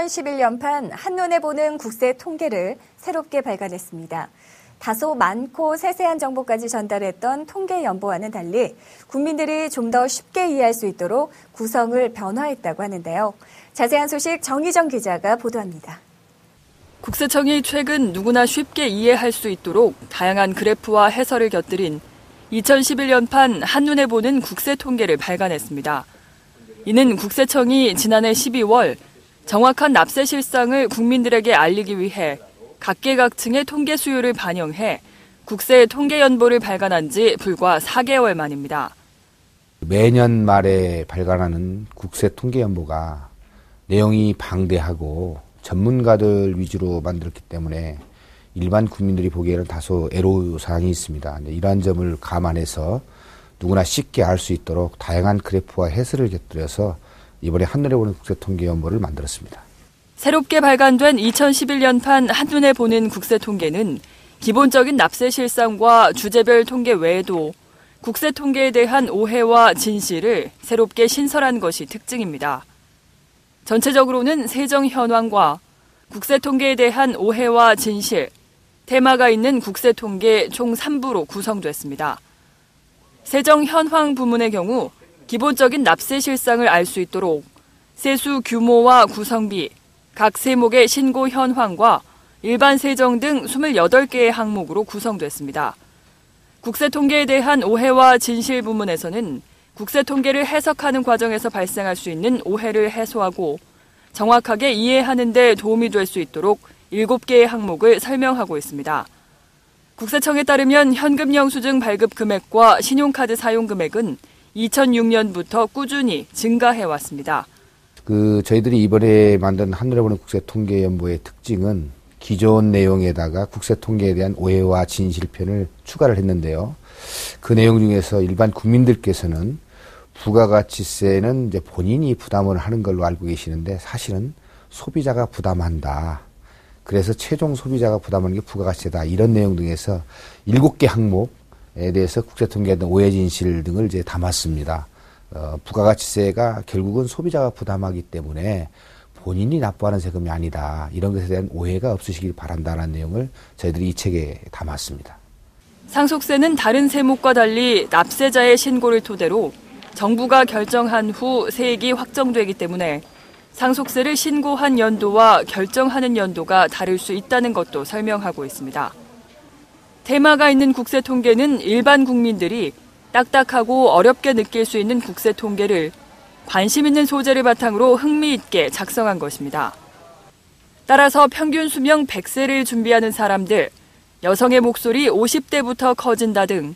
2011년판 한눈에 보는 국세 통계를 새롭게 발간했습니다. 다소 많고 세세한 정보까지 전달했던 통계 연보와는 달리 국민들이 좀 더 쉽게 이해할 수 있도록 구성을 변화했다고 하는데요. 자세한 소식 정희정 기자가 보도합니다. 국세청이 최근 누구나 쉽게 이해할 수 있도록 다양한 그래프와 해설을 곁들인 2011년판 한눈에 보는 국세 통계를 발간했습니다. 이는 국세청이 지난해 12월 정확한 납세 실상을 국민들에게 알리기 위해 각계각층의 통계 수요를 반영해 국세 통계 연보를 발간한 지 불과 4개월 만입니다. 매년 말에 발간하는 국세 통계 연보가 내용이 방대하고 전문가들 위주로 만들었기 때문에 일반 국민들이 보기에는 다소 애로사항이 있습니다. 이러한 점을 감안해서 누구나 쉽게 알 수 있도록 다양한 그래프와 해설을 곁들여서 이번에 한눈에 보는 국세 통계 연보를 만들었습니다. 새롭게 발간된 2011년판 한눈에 보는 국세 통계는 기본적인 납세 실상과 주제별 통계 외에도 국세 통계에 대한 오해와 진실을 새롭게 신설한 것이 특징입니다. 전체적으로는 세정 현황과 국세 통계에 대한 오해와 진실, 테마가 있는 국세 통계 총 3부로 구성됐습니다. 세정 현황 부문의 경우 기본적인 납세 실상을 알 수 있도록 세수 규모와 구성비, 각 세목의 신고 현황과 일반 세정 등 28개의 항목으로 구성됐습니다. 국세 통계에 대한 오해와 진실 부문에서는 국세 통계를 해석하는 과정에서 발생할 수 있는 오해를 해소하고 정확하게 이해하는 데 도움이 될 수 있도록 7개의 항목을 설명하고 있습니다. 국세청에 따르면 현금 영수증 발급 금액과 신용카드 사용 금액은 2006년부터 꾸준히 증가해왔습니다. 저희들이 이번에 만든 한눈에 보는 국세 통계 연보의 특징은 기존 내용에다가 국세 통계에 대한 오해와 진실편을 추가를 했는데요. 그 내용 중에서 일반 국민들께서는 부가가치세는 이제 본인이 부담을 하는 걸로 알고 계시는데 사실은 소비자가 부담한다. 그래서 최종 소비자가 부담하는 게 부가가치세다. 이런 내용 등에서 7개 항목에 대해서 국세통계에 대한 오해 진실 등을 이제 담았습니다. 부가가치세가 결국은 소비자가 부담하기 때문에 본인이 납부하는 세금이 아니다. 이런 것에 대한 오해가 없으시길 바란다는 내용을 저희들이 이 책에 담았습니다. 상속세는 다른 세목과 달리 납세자의 신고를 토대로 정부가 결정한 후 세액이 확정되기 때문에 상속세를 신고한 연도와 결정하는 연도가 다를 수 있다는 것도 설명하고 있습니다. 테마가 있는 국세 통계는 일반 국민들이 딱딱하고 어렵게 느낄 수 있는 국세 통계를 관심 있는 소재를 바탕으로 흥미있게 작성한 것입니다. 따라서 평균 수명 100세를 준비하는 사람들, 여성의 목소리 50대부터 커진다 등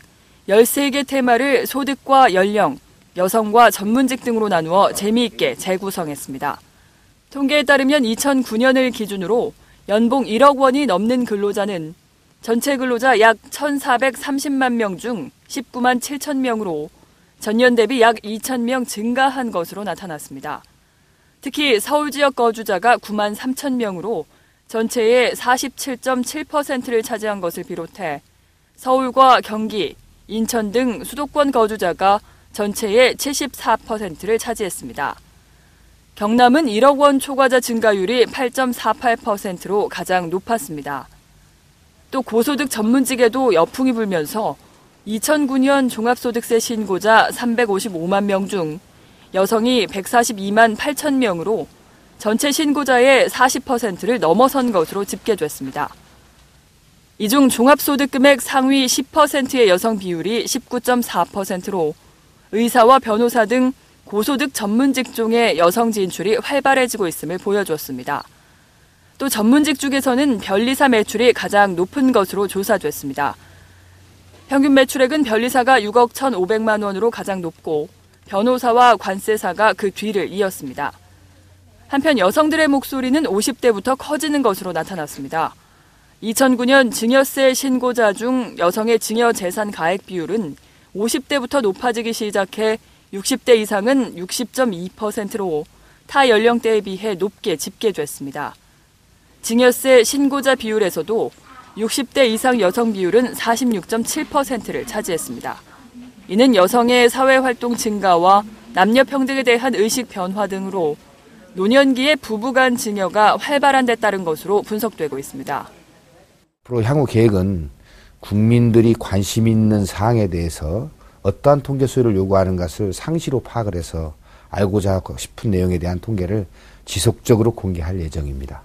13개 테마를 소득과 연령, 여성과 전문직 등으로 나누어 재미있게 재구성했습니다. 통계에 따르면 2009년을 기준으로 연봉 1억 원이 넘는 근로자는 전체 근로자 약 1,430만 명 중 19만 7천 명으로 전년 대비 약 2천 명 증가한 것으로 나타났습니다. 특히 서울 지역 거주자가 9만 3천 명으로 전체의 47.7%를 차지한 것을 비롯해 서울과 경기, 인천 등 수도권 거주자가 전체의 74%를 차지했습니다. 경남은 1억 원 초과자 증가율이 8.48%로 가장 높았습니다. 또 고소득 전문직에도 여풍이 불면서 2009년 종합소득세 신고자 355만 명 중 여성이 142만 8천 명으로 전체 신고자의 40%를 넘어선 것으로 집계됐습니다. 이 중 종합소득금액 상위 10%의 여성 비율이 19.4%로 의사와 변호사 등 고소득 전문 직종의 여성 진출이 활발해지고 있음을 보여줬습니다. 또 전문직 중에서는 변리사 매출이 가장 높은 것으로 조사됐습니다. 평균 매출액은 변리사가 6억 1,500만 원으로 가장 높고 변호사와 관세사가 그 뒤를 이었습니다. 한편 여성들의 목소리는 50대부터 커지는 것으로 나타났습니다. 2009년 증여세 신고자 중 여성의 증여 재산 가액 비율은 50대부터 높아지기 시작해 60대 이상은 60.2%로 타 연령대에 비해 높게 집계됐습니다. 증여세 신고자 비율에서도 60대 이상 여성 비율은 46.7%를 차지했습니다. 이는 여성의 사회활동 증가와 남녀 평등에 대한 의식 변화 등으로 노년기의 부부간 증여가 활발한 데 따른 것으로 분석되고 있습니다. 앞으로 향후 계획은 국민들이 관심 있는 사항에 대해서 어떠한 통계 수요를 요구하는 것을 상시로 파악을 해서 알고자 하고 싶은 내용에 대한 통계를 지속적으로 공개할 예정입니다.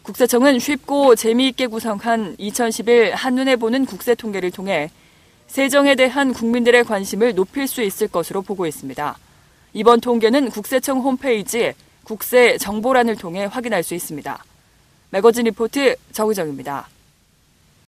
국세청은 쉽고 재미있게 구성한 2011 한눈에 보는 국세 통계를 통해 세정에 대한 국민들의 관심을 높일 수 있을 것으로 보고 있습니다. 이번 통계는 국세청 홈페이지 국세 정보란을 통해 확인할 수 있습니다. 매거진 리포트 정의정입니다.